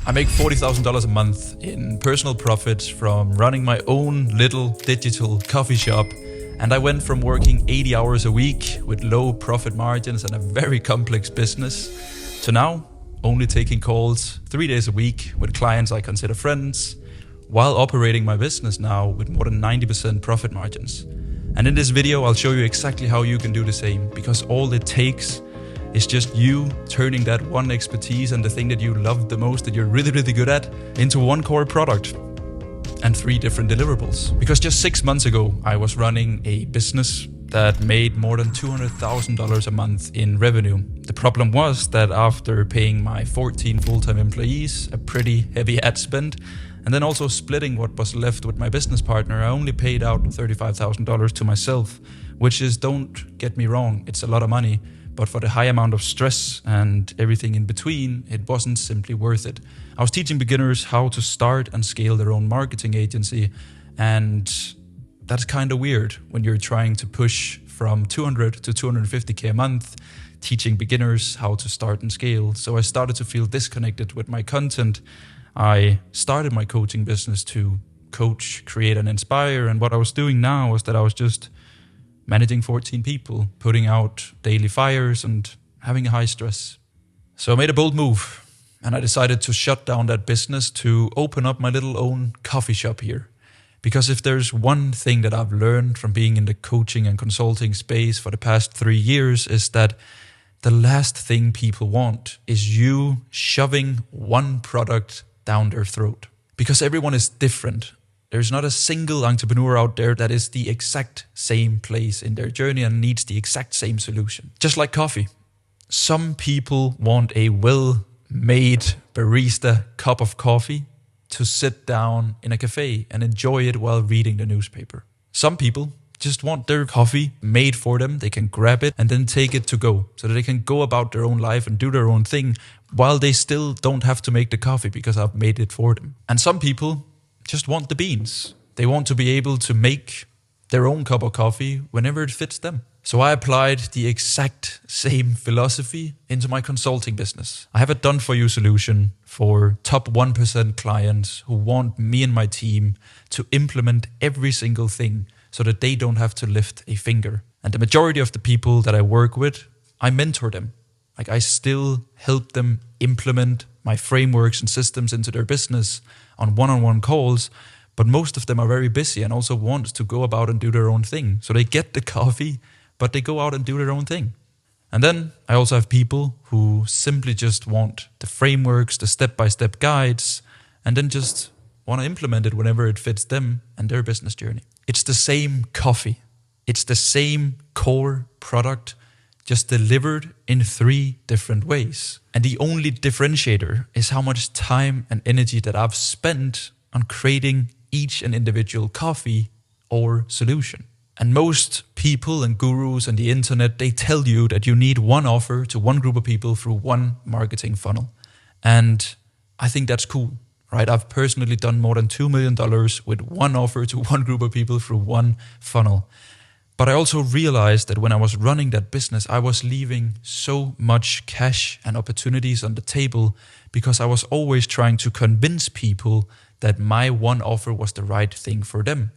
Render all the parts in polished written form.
I make $40,000 a month in personal profit from running my own little digital coffee shop. And I went from working 80 hours a week with low profit margins and a very complex business to now only taking calls 3 days a week with clients I consider friends, while operating my business now with more than 90% profit margins. And in this video, I'll show you exactly how you can do the same, because all it takes is just you turning that one expertise and the thing that you love the most, that you're really, really good at, into one core product and 3 different deliverables. Because just 6 months ago, I was running a business that made more than $200,000 a month in revenue. The problem was that after paying my 14 full-time employees a pretty heavy ad spend, and then also splitting what was left with my business partner, I only paid out $35,000 to myself, which is, don't get me wrong, it's a lot of money. But for the high amount of stress and everything in between, it wasn't simply worth it. I was teaching beginners how to start and scale their own marketing agency. And that's kind of weird when you're trying to push from 200 to 250K a month, teaching beginners how to start and scale. So I started to feel disconnected with my content. I started my coaching business to coach, create, and inspire. And what I was doing now was that I was just managing 14 people, putting out daily fires and having a high stress. So I made a bold move and I decided to shut down that business to open up my little own coffee shop here. Because if there's one thing that I've learned from being in the coaching and consulting space for the past 3 years, is that the last thing people want is you shoving one product down their throat. Because everyone is different. There's not a single entrepreneur out there that is the exact same place in their journey and needs the exact same solution. Just like coffee. Some people want a well-made barista cup of coffee to sit down in a cafe and enjoy it while reading the newspaper. Some people just want their coffee made for them. They can grab it and then take it to go, so that they can go about their own life and do their own thing while they still don't have to make the coffee because I've made it for them. And some people just want the beans. They want to be able to make their own cup of coffee whenever it fits them. So I applied the exact same philosophy into my consulting business. I have a done-for-you solution for top 1% clients who want me and my team to implement every single thing so that they don't have to lift a finger. And the majority of the people that I work with, I mentor them. Like, I still help them implement my frameworks and systems into their business on one-on-one calls, but most of them are very busy and also want to go about and do their own thing. So they get the coffee, but they go out and do their own thing. And then I also have people who simply just want the frameworks, the step-by-step guides, and then just want to implement it whenever it fits them and their business journey. It's the same coffee. It's the same core product, just delivered in 3 different ways. And the only differentiator is how much time and energy that I've spent on creating each and individual coffee or solution. And most people and gurus on the internet, they tell you that you need one offer to one group of people through one marketing funnel. And I think that's cool, right? I've personally done more than $2 million with one offer to one group of people through one funnel. But I also realized that when I was running that business, I was leaving so much cash and opportunities on the table because I was always trying to convince people that my one offer was the right thing for them.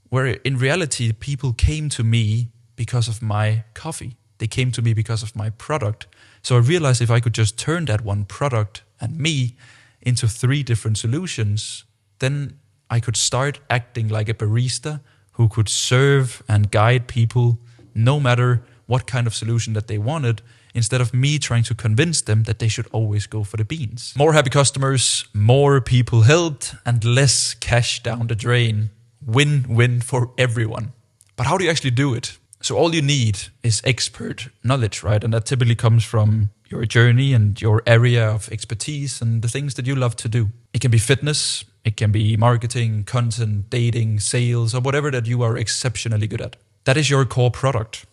Where in reality, people came to me because of my coffee. They came to me because of my product. So I realized if I could just turn that one product and me into 3 different solutions, then I could start acting like a barista who could serve and guide people no matter what kind of solution that they wanted, instead of me trying to convince them that they should always go for the beans. More happy customers, more people helped, and less cash down the drain. Win-win for everyone. But how do you actually do it? So all you need is expert knowledge, right? And that typically comes from your journey and your area of expertise and the things that you love to do. It can be fitness, it can be marketing, content, dating, sales, or whatever that you are exceptionally good at. That is your core product.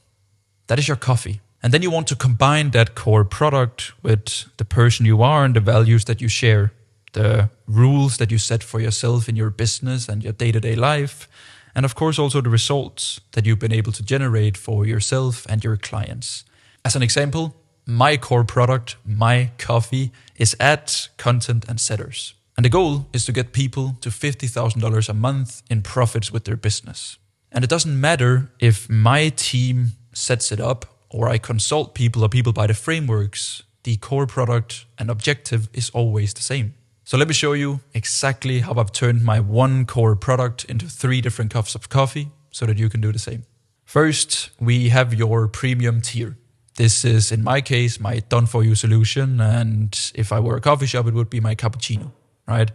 That is your coffee. And then you want to combine that core product with the person you are and the values that you share, the rules that you set for yourself in your business and your day-to-day life, and of course also the results that you've been able to generate for yourself and your clients. As an example, my core product, my coffee, is ads, content, and setters. And the goal is to get people to $50,000 a month in profits with their business. And it doesn't matter if my team sets it up or I consult people or people buy the frameworks, the core product and objective is always the same. So let me show you exactly how I've turned my one core product into 3 different cups of coffee so that you can do the same. First, we have your premium tier. This is, in my case, my done-for-you solution. And if I were a coffee shop, it would be my cappuccino, right?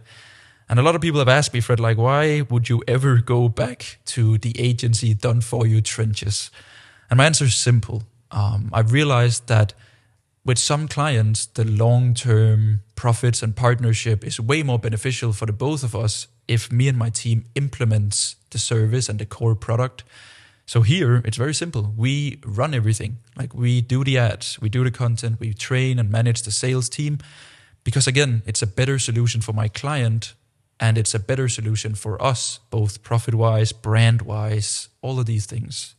And a lot of people have asked me, Fred, like, why would you ever go back to the agency done-for-you trenches? And my answer is simple. I've realized that with some clients, the long-term profits and partnership is way more beneficial for the both of us if me and my team implements the service and the core product. So here, it's very simple. We run everything. Like, we do the ads, we do the content, we train and manage the sales team. Because again, it's a better solution for my client and it's a better solution for us, both profit-wise, brand-wise, all of these things.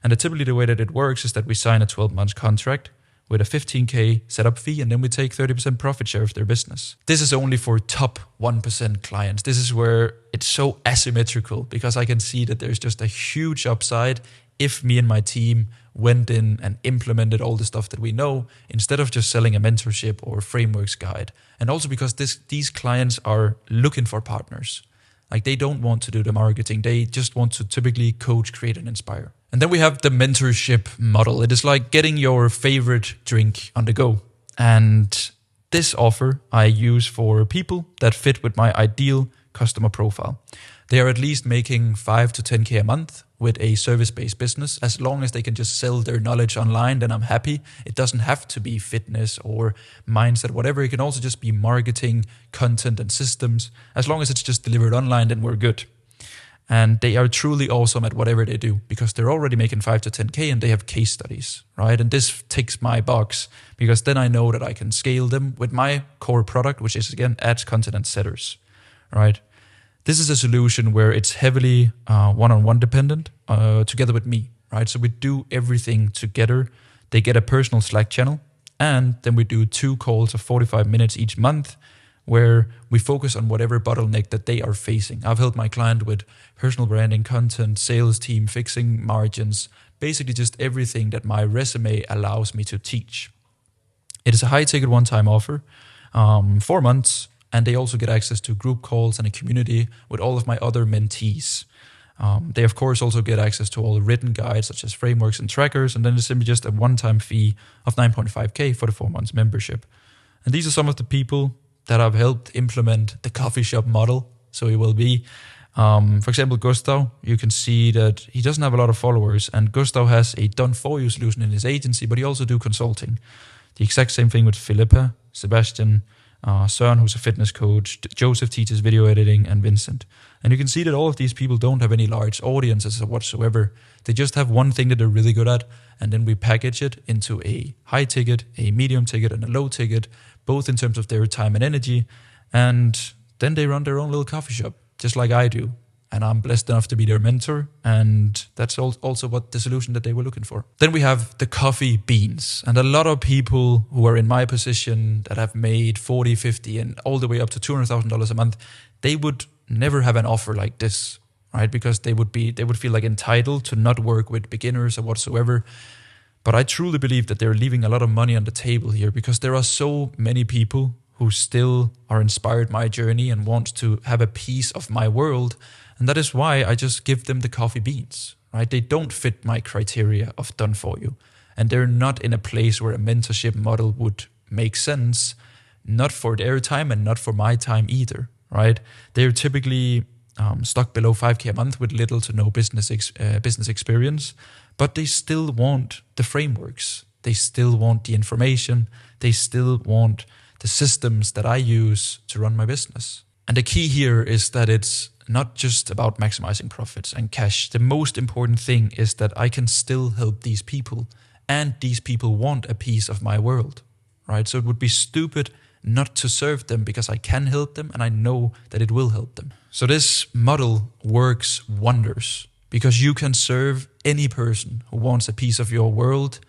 And typically the way that it works is that we sign a 12-month contract with a $15K setup fee, and then we take 30% profit share of their business. This is only for top 1% clients. This is where it's so asymmetrical, because I can see that there's just a huge upside if me and my team went in and implemented all the stuff that we know, instead of just selling a mentorship or frameworks guide. And also because these clients are looking for partners. Like, they don't want to do the marketing. They just want to typically coach, create, and inspire. And then we have the mentorship model. It is like getting your favorite drink on the go. And this offer I use for people that fit with my ideal customer profile. They are at least making 5 to 10K a month with a service-based business. As long as they can just sell their knowledge online, then I'm happy. It doesn't have to be fitness or mindset, whatever. It can also just be marketing, content, and systems. As long as it's just delivered online, then we're good. And they are truly awesome at whatever they do, because they're already making 5 to 10K and they have case studies, right? And this ticks my box, because then I know that I can scale them with my core product, which is, again, ads, content, and setters, right? This is a solution where it's heavily one-on-one dependent together with me, right? So we do everything together. They get a personal Slack channel, and then we do 2 calls of 45 minutes each month where we focus on whatever bottleneck that they are facing. I've helped my client with personal branding, content, sales team, fixing margins, basically just everything that my resume allows me to teach. It is a high-ticket one-time offer, 4 months, and they also get access to group calls and a community with all of my other mentees. They, of course, also get access to all the written guides, such as frameworks and trackers, and then it's simply just a one-time fee of 9.5K for the 4 months membership. And these are some of the people that I've helped implement the coffee shop model. So it will be, for example, Gustav. You can see that he doesn't have a lot of followers, and Gustav has a done-for-you solution in his agency, but he also do consulting. The exact same thing with Philippa, Sebastian, Søren, who's a fitness coach, Joseph teaches video editing, and Vincent. And you can see that all of these people don't have any large audiences whatsoever. They just have one thing that they're really good at, and then we package it into a high ticket, a medium ticket, and a low ticket, both in terms of their time and energy. And then they run their own little coffee shop, just like I do. And I'm blessed enough to be their mentor. And that's also what the solution that they were looking for. Then we have the coffee beans. And a lot of people who are in my position that have made 40, 50, and all the way up to $200,000 a month, they would never have an offer like this, right? Because they would feel like entitled to not work with beginners or whatsoever. But I truly believe that they're leaving a lot of money on the table here, because there are so many people who still are inspired my journey and want to have a piece of my world. And that is why I just give them the coffee beans, right? They don't fit my criteria of done for you. And they're not in a place where a mentorship model would make sense, not for their time and not for my time either, right? They're typically stuck below 5K a month with little to no business experience, but they still want the frameworks. They still want the information. They still want the systems that I use to run my business. And the key here is that it's not just about maximizing profits and cash. The most important thing is that I can still help these people, and these people want a piece of my world, right? So it would be stupid not to serve them, because I can help them and I know that it will help them. So this model works wonders, because you can serve any person who wants a piece of your world,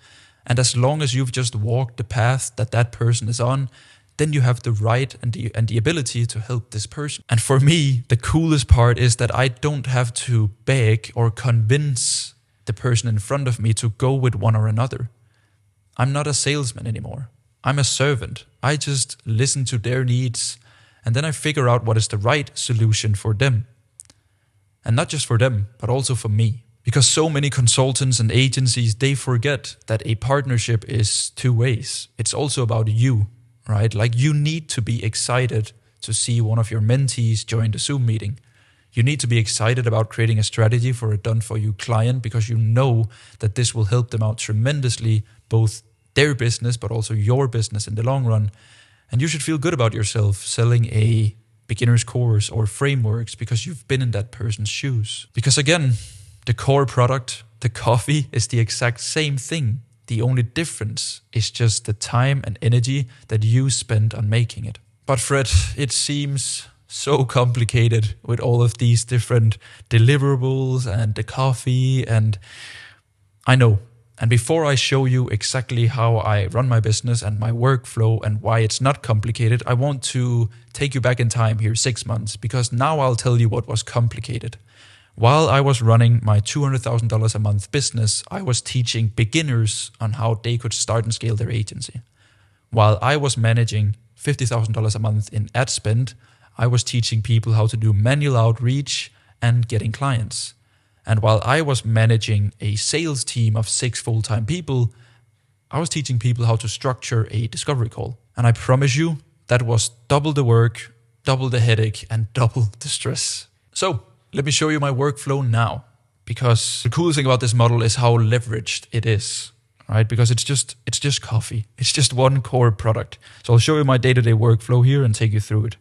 And as long as you've just walked the path that that person is on, then you have the right and the ability to help this person. And for me, the coolest part is that I don't have to beg or convince the person in front of me to go with one or another. I'm not a salesman anymore. I'm a servant. I just listen to their needs, and then I figure out what is the right solution for them. And not just for them, but also for me. Because so many consultants and agencies, they forget that a partnership is two ways. It's also about you, right? Like, you need to be excited to see one of your mentees join the Zoom meeting. You need to be excited about creating a strategy for a done-for-you client, because you know that this will help them out tremendously, both their business but also your business in the long run. And you should feel good about yourself selling a beginner's course or frameworks because you've been in that person's shoes. Because again, the core product, the coffee, is the exact same thing. The only difference is just the time and energy that you spend on making it. But Fred, it seems so complicated with all of these different deliverables and the coffee, and I know. And before I show you exactly how I run my business and my workflow and why it's not complicated, I want to take you back in time here 6 months, because now I'll tell you what was complicated. While I was running my $200,000 a month business, I was teaching beginners on how they could start and scale their agency. While I was managing $50,000 a month in ad spend, I was teaching people how to do manual outreach and getting clients. And while I was managing a sales team of 6 full-time people, I was teaching people how to structure a discovery call. And I promise you, that was double the work, double the headache, and double the stress. So, let me show you my workflow now, because the coolest thing about this model is how leveraged it is, right? Because it's just coffee. It's just one core product. So I'll show you my day-to-day workflow here and take you through it.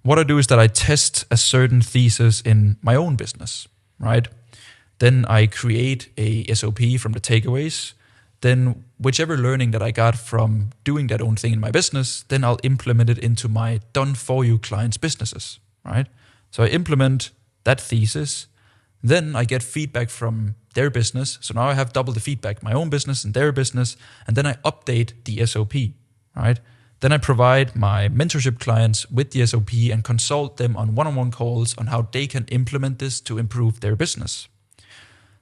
What I do is that I test a certain thesis in my own business, right? Then I create a SOP from the takeaways. Then whichever learning that I got from doing that own thing in my business, then I'll implement it into my done-for-you clients' businesses, right? So I implement that thesis, then I get feedback from their business. So now I have double the feedback, my own business and their business, and then I update the SOP, right? Then I provide my mentorship clients with the SOP and consult them on one-on-one calls on how they can implement this to improve their business.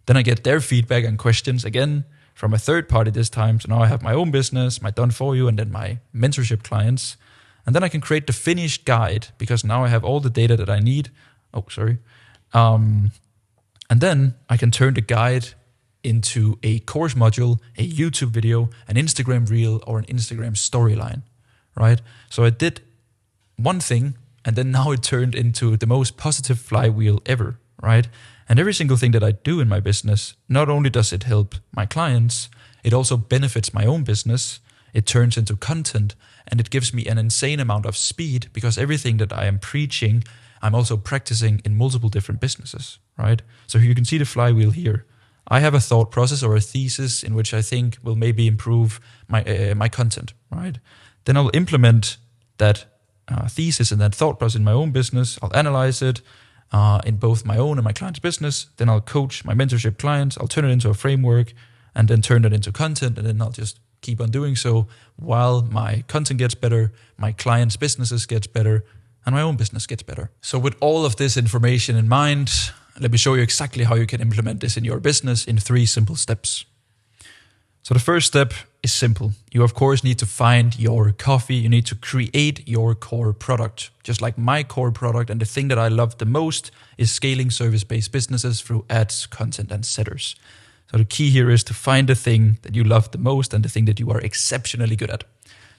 Then I get their feedback and questions again from a third party this time. So now I have my own business, my done-for-you, and then my mentorship clients. And then I can create the finished guide, because now I have all the data that I need. And then I can turn the guide into a course module, a YouTube video, an Instagram reel, or an Instagram storyline, right? So I did one thing, and then now it turned into the most positive flywheel ever, right? And every single thing that I do in my business, not only does it help my clients, it also benefits my own business. It turns into content, and it gives me an insane amount of speed, because everything that I am preaching, I'm also practicing in multiple different businesses, right? So you can see the flywheel here. I have a thought process or a thesis in which I think will maybe improve my content, right? Then I'll implement that thesis and that thought process in my own business. I'll analyze it in both my own and my client's business. Then I'll coach my mentorship clients. I'll turn it into a framework and then turn it into content. And then I'll just keep on doing so while my content gets better, my clients' businesses gets better, and my own business gets better. So with all of this information in mind, let me show you exactly how you can implement this in your business in 3 simple steps. So the first step is simple. You of course need to find your coffee. You need to create your core product. Just like my core product, and the thing that I love the most is scaling service-based businesses through ads, content, and setters. So the key here is to find the thing that you love the most and the thing that you are exceptionally good at.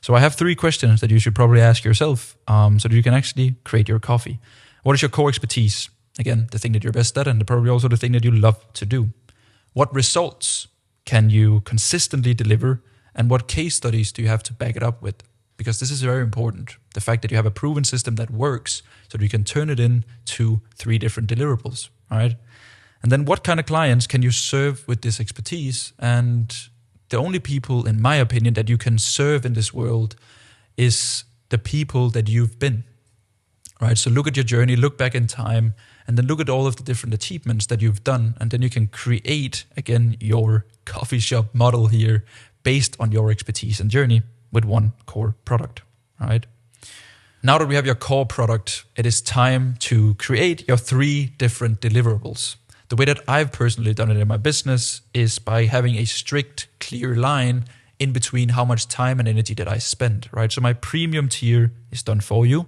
So I have 3 questions that you should probably ask yourself so that you can actually create your coffee. What is your core expertise? Again, the thing that you're best at, and probably also the thing that you love to do. What results can you consistently deliver, and what case studies do you have to back it up with? Because this is very important. The fact that you have a proven system that works so that you can turn it into 3 different deliverables, right? And then what kind of clients can you serve with this expertise? And the only people, in my opinion, that you can serve in this world is the people that you've been, right? So look at your journey, look back in time, and then look at all of the different achievements that you've done. And then you can create, again, your coffee shop model here based on your expertise and journey with one core product, right? Now that we have your core product, it is time to create your 3 different deliverables. The way that I've personally done it in my business is by having a strict, clear line in between how much time and energy that I spend, right? So my premium tier is done for you.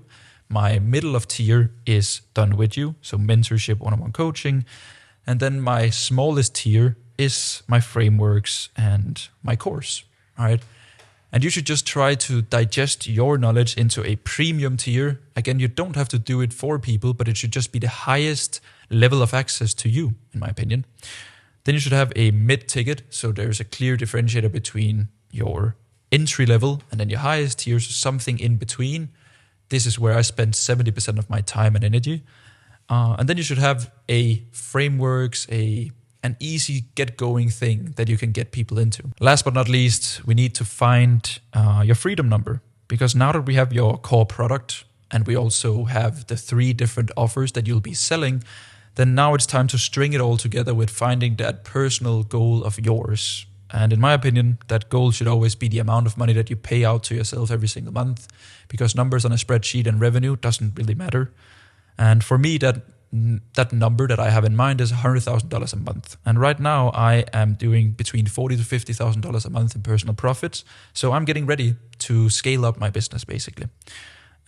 My middle of tier is done with you, so mentorship, one-on-one coaching. And then my smallest tier is my frameworks and my course, all right? And you should just try to digest your knowledge into a premium tier. Again, you don't have to do it for people, but it should just be the highest level of access to you, in my opinion. Then you should have a mid-ticket, so there's a clear differentiator between your entry level and then your highest tier, so something in between. This is where I spend 70% of my time and energy. And then you should have a frameworks, an easy get-going thing that you can get people into. Last but not least, we need to find your freedom number, because now that we have your core product and we also have the 3 different offers that you'll be selling, then now it's time to string it all together with finding that personal goal of yours. And in my opinion, that goal should always be the amount of money that you pay out to yourself every single month, because numbers on a spreadsheet and revenue doesn't really matter. And for me, that number that I have in mind is $100,000 a month. And right now I am doing between $40,000 to $50,000 a month in personal profits. So I'm getting ready to scale up my business basically.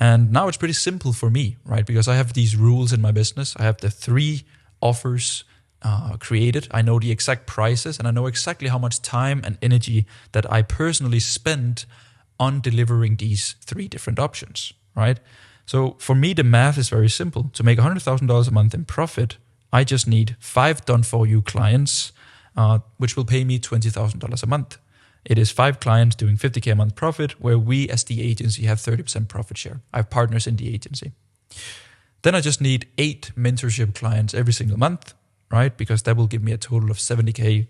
And now it's pretty simple for me, right? Because I have these rules in my business. I have the 3 offers created. I know the exact prices and I know exactly how much time and energy that I personally spend on delivering these 3 different options, right? So for me, the math is very simple. To make $100,000 a month in profit, I just need 5 done-for-you clients, which will pay me $20,000 a month. It is 5 clients doing $50K a month profit, where we as the agency have 30% profit share. I have partners in the agency. Then I just need 8 mentorship clients every single month, right? Because that will give me a total of 70K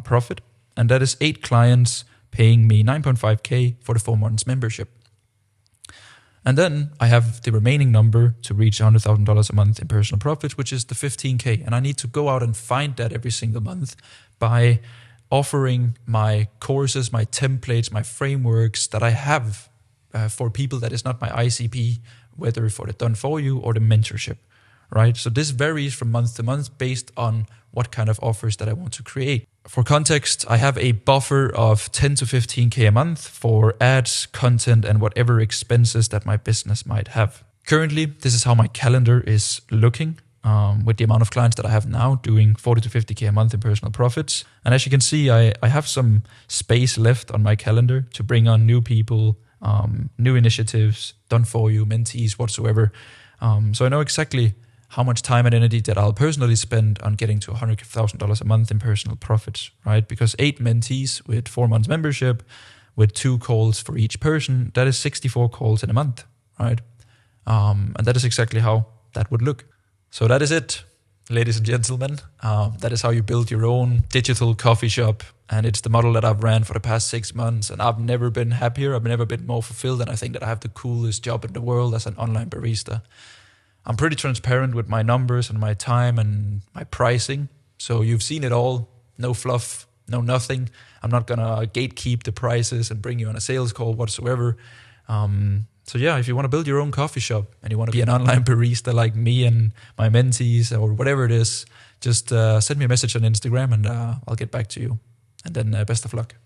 profit. And that is 8 clients paying me 9.5K for the 4 months membership. And then I have the remaining number to reach $100,000 a month in personal profits, which is the 15K. And I need to go out and find that every single month by offering my courses, my templates, my frameworks that I have for people that is not my ICP, whether for the done for you or the mentorship, right? So this varies from month to month based on what kind of offers that I want to create. For context, I have a buffer of 10 to 15K a month for ads, content, and whatever expenses that my business might have. Currently, this is how my calendar is looking with the amount of clients that I have now doing 40 to 50K a month in personal profits. And as you can see, I have some space left on my calendar to bring on new people, new initiatives, done for you, mentees, whatsoever. So I know exactly how much time and energy that I'll personally spend on getting to $100,000 a month in personal profits, right? Because 8 mentees with 4 months membership, with 2 calls for each person, that is 64 calls in a month, right? And that is exactly how that would look. So that is it, ladies and gentlemen. That is how you build your own digital coffee shop. And it's the model that I've ran for the past 6 months. And I've never been happier. I've never been more fulfilled. And I think that I have the coolest job in the world as an online barista. I'm pretty transparent with my numbers and my time and my pricing. So you've seen it all. No fluff, no nothing. I'm not going to gatekeep the prices and bring you on a sales call whatsoever. So yeah, if you want to build your own coffee shop and you want to be an online barista like me and my mentees or whatever it is, just send me a message on Instagram and I'll get back to you. And then best of luck.